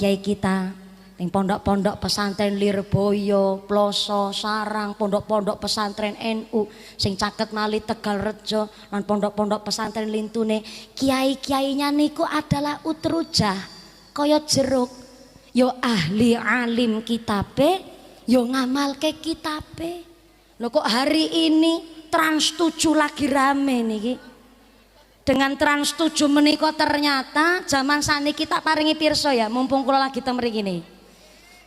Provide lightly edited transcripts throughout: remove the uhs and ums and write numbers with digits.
kiai kita ning pondok-pondok pesantren Lirboyo, Ploso, Sarang, pondok-pondok pesantren NU sing caket mali Tegalrejo lan pondok-pondok pesantren lintune, kiai-kiainya niku adalah utrujah kaya jeruk, yo ahli alim kitabe, yo ngamalke kitabe. Lho kok hari ini Trans 7 lagi rame niki. Dengan Trans 7 menika ternyata zaman saniki tak paringi pirsa ya, mumpung kula lagi teng mriki niki.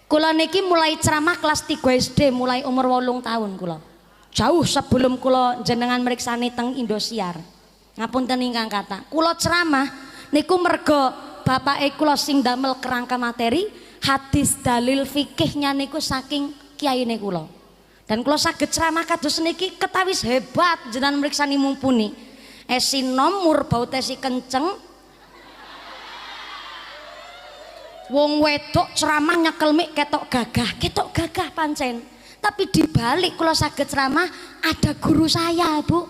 Kula niki mulai ceramah kelas 3 SD, mulai umur 8 tahun kula. Jauh sebelum kula jenengan mriksani teng Indosiar. Ngapunten ingkang kata. Kula ceramah niku mergo bapake kula sing damel kerangka materi, hadis dalil fikihnya niku saking kiyaine kula. Dan kula saged ceramah kados niki ketawis hebat jenengan mriksani mumpuni. Esinom murbau tesi kenceng. Wong wedok ceramah nyekel mik ketok gagah pancen. Tapi di balik kula saged ceramah ada guru saya, Bu.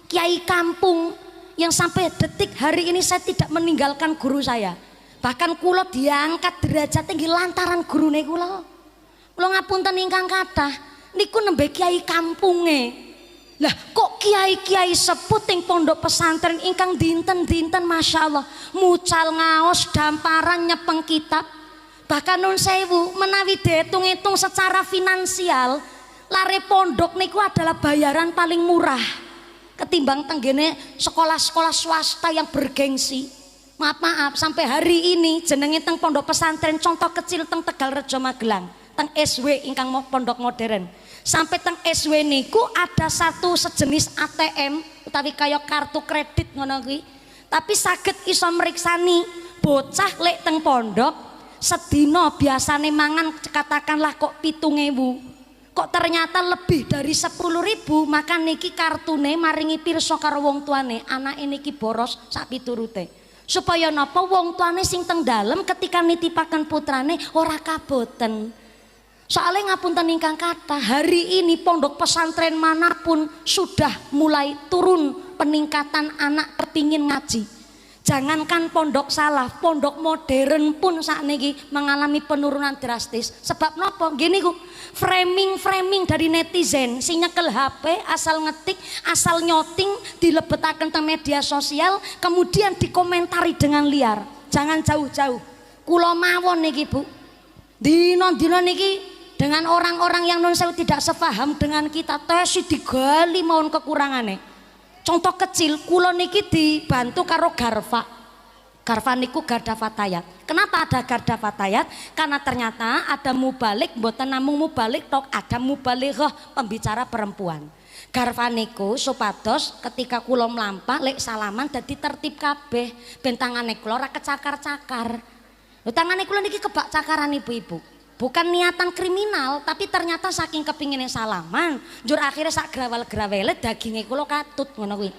Kiai kampung yang sampai detik hari ini saya tidak meninggalkan guru saya. Bahkan kula diangkat derajat tinggi lantaran gurune kula. Kula ngapunten ingkang kathah niku nembe kiai kampunge. Lah kok kiai-kiai seput ing pondok pesantren ingkang dinten-dinten Masya Allah mucal ngaos damparan nyepeng kitab, bahkan nun sewu menawi dihitung-hitung secara finansial lare pondok niku adalah bayaran paling murah ketimbang tenggene sekolah-sekolah swasta yang bergengsi. Maaf sampai hari ini jenenge teng pondok pesantren contoh kecil teng Tegalrejo Magelang teng SW ingkang pondok modern sampai teng SW niku ada satu sejenis ATM utawi kaya kartu kredit ngono kuwi, tapi saged iso mriksani bocah lek teng pondok sedina biasane mangan katakanlah kok 7.000, kok ternyata lebih dari 10.000, maka niki kartune maringi pirsa karo wong tuane anake niki boros sak piturute supaya napa wong tuane sing teng dalem ketika nitipaken putrane ora kaboten. Soalnya ngapunten ingkang kata hari ini pondok pesantren manapun sudah mulai turun peningkatan anak kepingin ngaji. Jangankan pondok salaf, pondok modern pun saat ini mengalami penurunan drastis. Sebab nopo? Gini ku framing dari netizen, si nyekel HP, asal ngetik, asal nyoting, dilebetaken ke media sosial, kemudian dikomentari dengan liar. Jangan jauh-jauh. Kulo mawon niki Bu. Dino-dino niki dengan orang-orang yang non sewu tidak sepaham dengan kita tesi digali mohon kekurangannya. Contoh kecil kulo niki dibantu karo Garfa. Garfa niku Garda Fatayat. Kenapa ada Garda Fatayat? Karena ternyata ada mubalik, mboten namung mubalik tok, ada mubalighah pembicara perempuan. Garfa niku supados ketika kulo mlampah lek salaman dadi tertib kabeh ben tangane kulo ora kecakar-cakar. Lho tangane kulo niki kebak cakaran ibu-ibu. Bukan niatan kriminal, tapi ternyata saking kepinginnya salaman, jur akhirnya sak grawel-grawele dagingnya kulo katut ngono kuwi.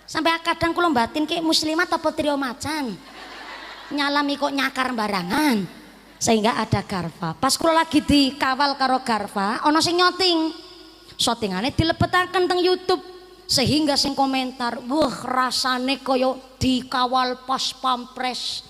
Sampai kadang kulo batin kayak muslimat apa trio macan. Nyalami kok nyakar barangan. Sehingga ada Garfa. Pas kulo lagi dikawal karo Garfa, ono sing nyoting. Shootingane dilebetaken teng YouTube. Sehingga sing komentar, "Wah, rasane koyo dikawal pas pampres."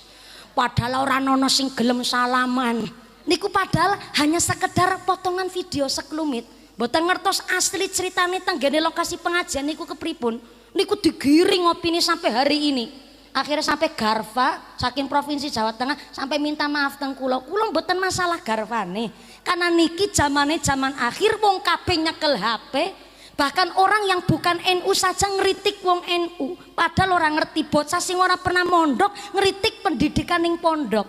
Padahal orang nono sing gelem salaman niku padahal hanya sekedar potongan video sekelumit mboten ngertos asli ceritane tenggene lokasi pengajian niku kepripun niku digiring opini sampai hari ini akhirnya sampai Garfa saking provinsi Jawa Tengah sampai minta maaf teng kula mboten masalah Garfane karena niki zaman akhir wong kabeh nyekel HP. Bahkan orang yang bukan NU saja ngeritik wong NU, padahal orang ngerti bocah sing ora pernah mondok ngeritik pendidikan ning pondok.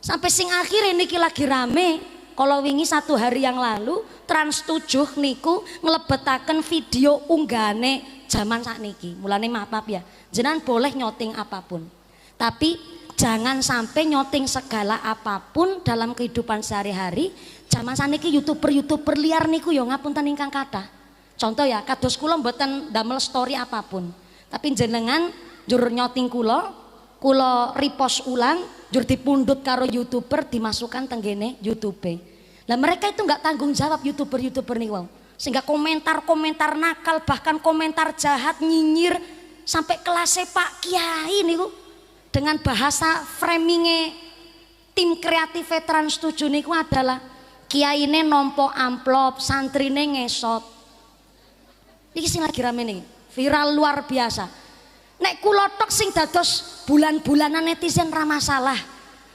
Sampai sing akhir ini lagi rame. Kalau wingi 1 hari yang lalu Trans 7 niku ngelebetaken video unggahane zaman sakniki. Mulane maaf ya, jenengan boleh nyoting apapun. Tapi jangan sampai nyoting segala apapun dalam kehidupan sehari-hari. Zaman sakniki YouTuber liar niku yo ngapunten ingkang kathah. Contoh ya, kados kula mboten damel story apapun. Tapi jenengan jur nyoting kula repost ulang, jur dipundhut karo YouTuber dimasukkan tenggene YouTube. Lah mereka itu nggak tanggung jawab YouTuber niku. Sehingga komentar-komentar nakal bahkan komentar jahat nyinyir sampai kelasnya Pak Kiai niku dengan bahasa framingnya tim kreatif Trans 7 niku adalah kiyaine nampa amplop, santrine ngesot. Iki sing lagi rame nih, viral luar biasa. Nek kula tok sing dados bulan-bulanan netizen ra masalah.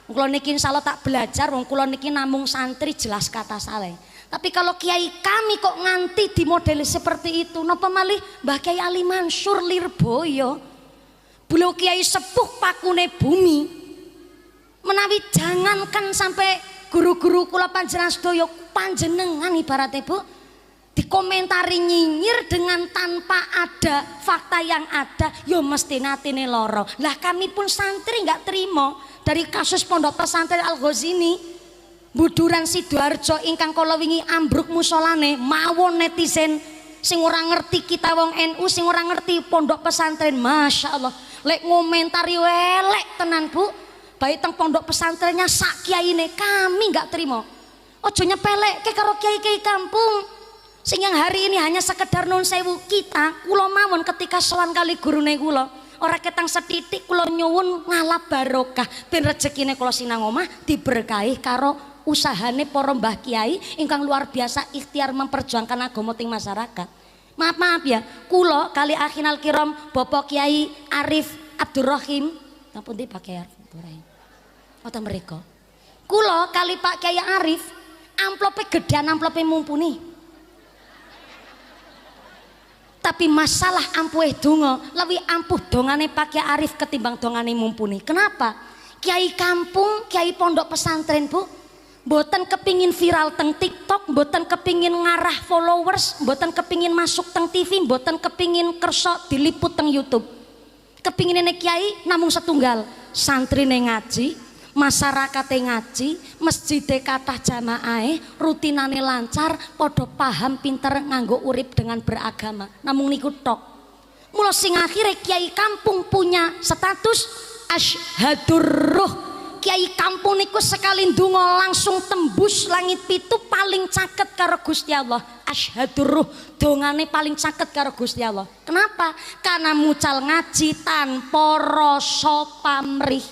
Kula niki insyaallah tak belajar, wong kula niki namung santri jelas kata saleh. Tapi kalau kiai kami kok nganti di model seperti itu, napa malih Mbah Kiai Ali Mansur Lirboyo, beliau kiai sepuh pakune bumi, menawi jangankan sampai guru-guru kula panjenengan sedaya panjenengan ibaratnya Bu dikomentari nyinyir dengan tanpa ada fakta yang ada, yo mesti natine loro. Lah kami pun santri nggak terima dari kasus pondok pesantren Al Ghazini Buduran Sidoarjo ingkang kala wingi ambruk musolane mawon netizen sing ora ngerti kita wong NU, sing ora ngerti pondok pesantren, masya Allah lek ngomentari elek tenan Bu, baik teng pondok pesantrennya sak kiyaine kami nggak terima. Ojo nyepelekke karo kiai-kiai kampung sing yang hari ini hanya sekedar nun sewu. Kita kula mawon ketika sowan kali gurune kula ora ketang setitik kula nyuwun ngalap barokah ben rezekine kula sinang omah diberkahi karo usahane para mbah kiai ingkang luar biasa ikhtiar memperjuangkan agama ting masyarakat. Maaf ya, kula kali akhinal kiram Bapak Kiai Arif Abdurrahim, ngapunten Pak Kiai Arif Abdurrahim. Wonten mriku. Kula kali Pak Kiai Arif amplope gedean amplope mumpuni. Tapi masalah ampuh donga, lebih ampuh dongane Pak Kiai Arif ketimbang dongane mumpuni. Kenapa? Kiai kampung, kiai pondok pesantren Bu, mboten kepingin viral teng TikTok, mboten kepingin ngarah followers, mboten kepingin masuk teng TV, mboten kepingin kersa diliput teng YouTube. Kepinginane kiai namung setunggal, santrine ngaji, masyarakate ngaji, masjide kathah jamaahe, rutinane lancar, padha paham pinter nganggo urip dengan beragama. Namung niku tok. Mula sing akhire kiai kampung punya status asyhadur ruh. Kiai kampung niku sekali ndonga langsung tembus langit pitu paling caket karo Gusti Allah. Asyhadur ruh, dongane paling caket karo Gusti Allah. Kenapa? Karena mucal ngaji tanpa rasa pamrih.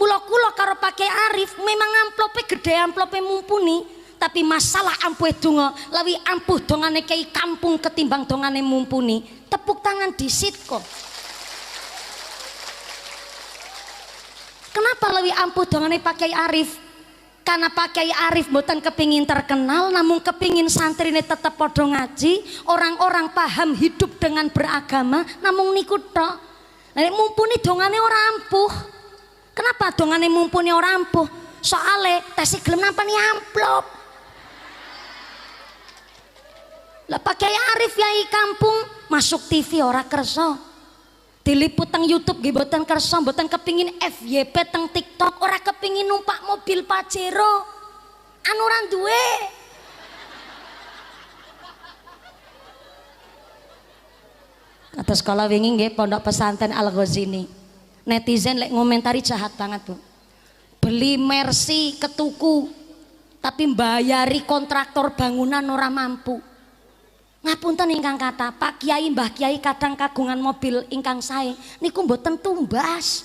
Mula kula karo Pak Kiai Arif memang amplope gede, amplope mumpuni, tapi masalah ampuh donga lawi ampuh dongane kiai kampung ketimbang dongane mumpuni. Tepuk tangan disit kok. Kenapa lebih ampuh dongane Pak Kiai Arif? Karena Pak Kiai Arif mboten kepingin terkenal, namun kepingin santrine tetap padha ngaji, orang-orang paham hidup dengan beragama, namun niku tok. Nek mumpuni dongane ora ampuh. Kenapa dongane mumpuni ora ampuh? Soale tesih gelem nampani amplop. Lah Pak Kiai Arif yai kampung masuk TV ora kersa. Diliput teng YouTube nggih mboten kersa, mboten kepingin FYP teng TikTok, ora kepingin numpak mobil Pajero. Anu ora duwe. Kata sekolah wingi nggih pondok pesantren Al Ghazini. Netizen lek ngomentari jahat banget Bu. Beli Mercy ketuku tapi mbayari kontraktor bangunan ora mampu. Ngapunten ingkang kata Pak Kiai Mbah Kiai kadang kagungan mobil ingkang sae niku mboten tumbas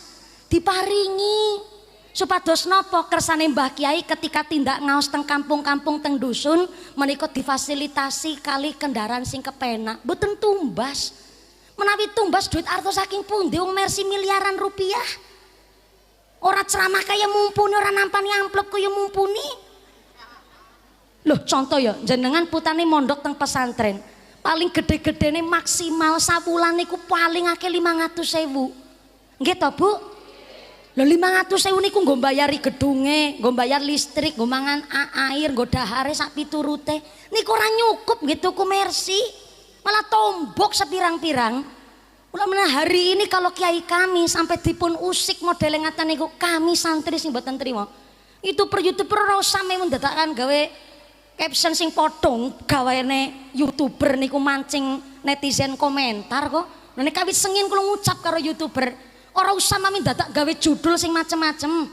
diparingi supados napa kersane Mbah Kiai ketika tindak ngaos teng kampung-kampung teng dusun menika difasilitasi kali kendaraan sing kepenak mboten tumbas. Menawi tumbas duit arto saking pundi wong Mercy miliaran rupiah. Ora ceramah kaya mumpuni, ora nampani amplop kaya mumpuni. Loh contoh ya jenengan putane mondok teng pesantren paling gede-gedene maksimal sabulan niku paling akeh 500.000 nggih to Bu? Lho 500.000 niku nggo mbayari gedunge, nggo mbayar listrik, nggo mangan air, nggo dahare sak piturute niku ora nyukup nggih tuku Mercy malah tombok sepirang-pirang. Mulane hari ini kalau kiai kami sampai dipun usik model ngaten niku kami santri sing mboten trima itu per YouTuber ora usah mewon dadakan gawe caption sing potong gaweane YouTuber niku mancing netizen komentar kok. Nek kawit sengin kula ngucap karo YouTuber, ora usah mami dadak gawe judul sing macem-macem.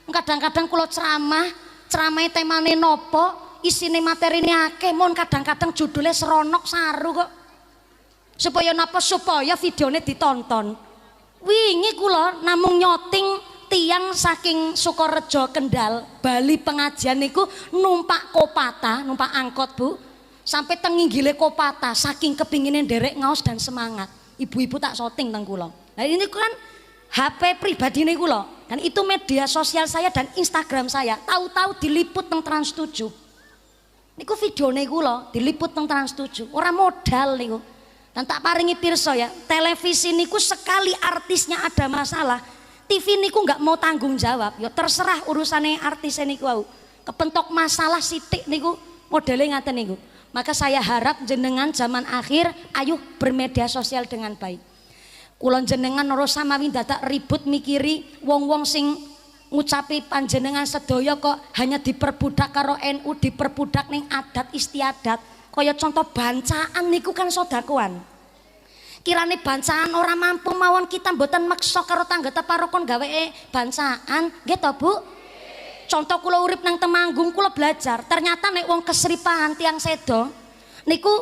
Kadang-kadang kula ceramahe temane nopo, isine materine akeh, mon kadang-kadang judulnya seronok saru kok. Supaya napa? Supaya videone ditonton. Wingi kula namung nyoting tiang saking Sukorejo Kendal Bali pengajian niku numpak kopata, numpak angkot Bu, sampai tenginggile kopata saking kepinginin derek ngaos dan semangat. Ibu-ibu tak syuting teng kula. Nah ini kan HP pribadi niku lho, dan itu media sosial saya dan Instagram saya. Tahu-tahu diliput teng Trans 7. Niku video niku lho, diliput teng Trans 7. Ora modal niku. Dan tak paringi pirsa ya, televisi niku sekali artisnya ada masalah, TV niku nggak mau tanggung jawab. Ya terserah urusannya artis niku wau. Kepentok masalah sithik niku modelnya ngaten niku. Maka saya harap jenengan zaman akhir ayo bermedia sosial dengan baik. Kulon jenengan ora samawi dadak ribut mikiri wong-wong sing ngucapi panjenengan sedaya kok hanya diperbudak karo NU, diperbudak ning adat istiadat. Kaya contoh bancaan niku kan sodakoan. Kirane bancaan ora mampu mawon kita mboten meksa karo tangga teparokon gawe bancaan, nggih to Bu? Contoh kula urip nang Temanggung kula belajar, ternyata nek wong keseripahan tiang sedo niku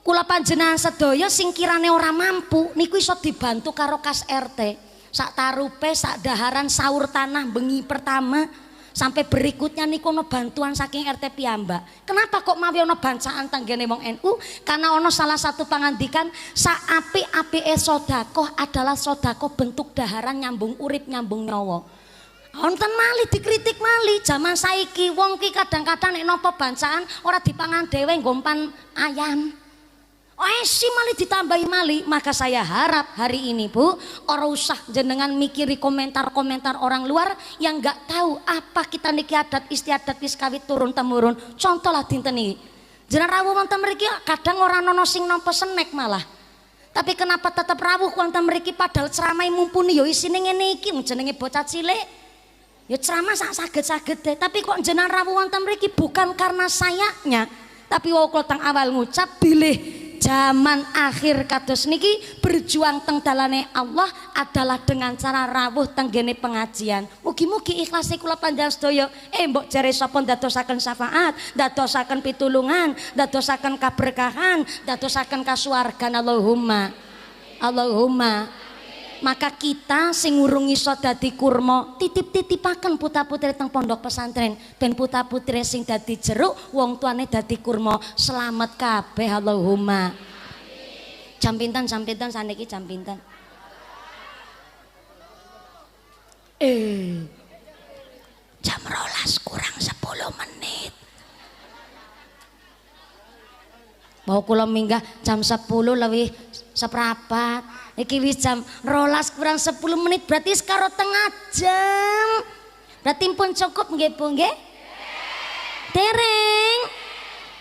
kula panjenengan sedaya sing kirane ora mampu niku iso dibantu karo kas RT. Sak tarupe, sak daharan sahur tanah bengi pertama sampai berikutnya niku ono bantuan saking RT piyambak. Kenapa kok mawi ono bancaan tanggane wong NU? Karena ono salah satu pangandikan saapik-apike sedekah adalah sedekah bentuk daharan nyambung urip nyambung nyawa. Wonten malih dikritik malih zaman saiki wong ki kadang-kadang nek napa bancaan ora dipangan dhewe ngompan ayam. Si malih ditambahi malih. Maka saya harap hari ini Bu, ora usah jenengan mikiri komentar-komentar orang luar yang nggak tahu apa kita niki adat istiadat wis kawit turun temurun. Contoh lah dinten iki. Jenengan rawuh wonten mriki kadang ora ana sing nampa senek malah. Tapi kenapa tetap rawuh wonten mriki padahal ceramah mumpuni ya isine ngene iki jenenge bocah cilik. Ya ceramah sak saged-sagede, tapi kok jenengan rawuh wonten mriki bukan karena sayanya, tapi wau tang awal ngucap bilih zaman akhir kados niki berjuang teng dalane Allah adalah dengan cara rawuh tenggene pengajian. Mugi-mugi ikhlas kula panjenengan sedaya mbok jare sapa ndadosaken syafaat, ndadosaken pitulungan, ndadosaken kaberkahan, ndadosaken kasuwargan. Allahumma Allahumma. Maka kita sing urung iso dadi kurma titip-titipaken putra-putri teng pondok pesantren ben putra-putri sing dadi jeruk wong tuane dadi kurma selamat kabeh. Allahumma. Jam pinten saniki jam pinten? Jam 12 kurang 10 menit. Mau kula minggah jam 10 lebih seprapat. Iki wis jam 12 kurang 10 menit berarti sekaro tengah jam. Berarti pun cukup nggih Bu nggih? Dereng.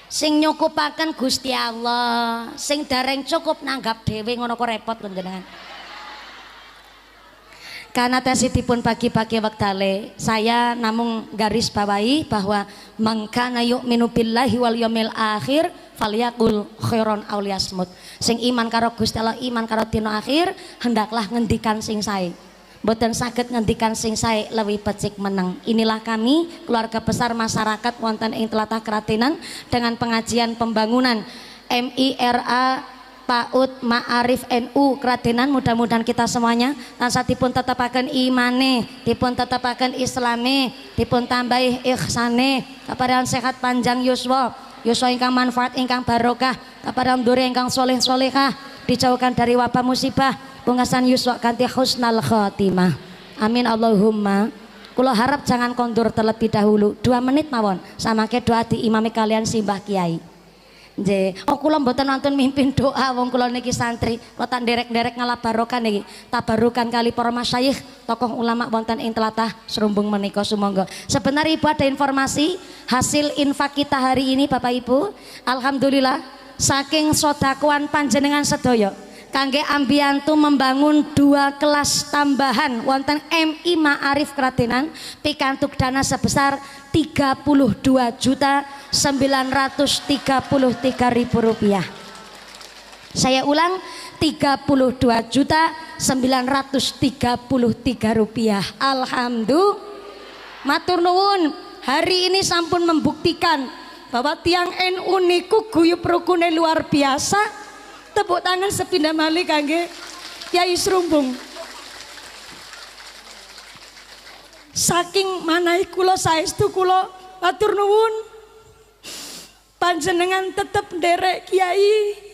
Sing nyukupaken Gusti Allah, sing dereng cukup nanggap dhewe ngono kok repot panjenengan. Karena tesitipun bagi-bagi wektale, saya namung garis bawahi bahwa mangkana yu'minu billahi wal yaumil akhir falyaqul khairon aw liyasmut. Sing iman karo Gusti Allah, iman karo dina akhir, hendaklah ngendikan sing sae. Mboten saged ngendikan sing sae leuwih becik meneng. Inilah kami keluarga besar masyarakat wonten ing tlatah Kratenan dengan pengajian pembangunan MIRA PAUD Ma'arif NU Kradenan. Mudah-mudahan kita semuanya tansah dipun tetapaken imane, dipun tetapaken islame, dipun tambahi ihsane, kaparingan sehat panjang yuswa, yuswa ingkang manfaat ingkang barokah, kaparingan duri ingkang soleh solehah, dijauhkan dari wabah musibah, pungkasan yuswa kanthi husnal khotimah. Amin Allahumma. Kula harap jangan kondur terlebih dahulu 2 menit mawon samangke doa diimami kalian simbah kiai. Kula mboten wonten mimpin doa wong kula niki santri, kula tak nderek-nderek ngalah barokah niki. Tabarukan kali para masyayikh, tokoh ulama wonten ing tlatah Serumbung menika sumangga. Sebenarnya Ibu ada informasi hasil infak kita hari ini Bapak Ibu. Alhamdulillah saking sedekahan panjenengan sedaya kangge ambiyantu membangun 2 kelas tambahan wonten MI Ma'arif Kradenan pikantuk dana sebesar Rp32.933.000. Saya ulang, Rp32.933.000. Alhamdulillah. Matur nuwun, hari ini sampun membuktikan bahwa tiang NU niku guyub rukune luar biasa. Tepuk tangan sepindah malih kangge Kyai Serumbung. saking manahi kula saestu kula matur nuwun panjenengan tetep nderek Kiai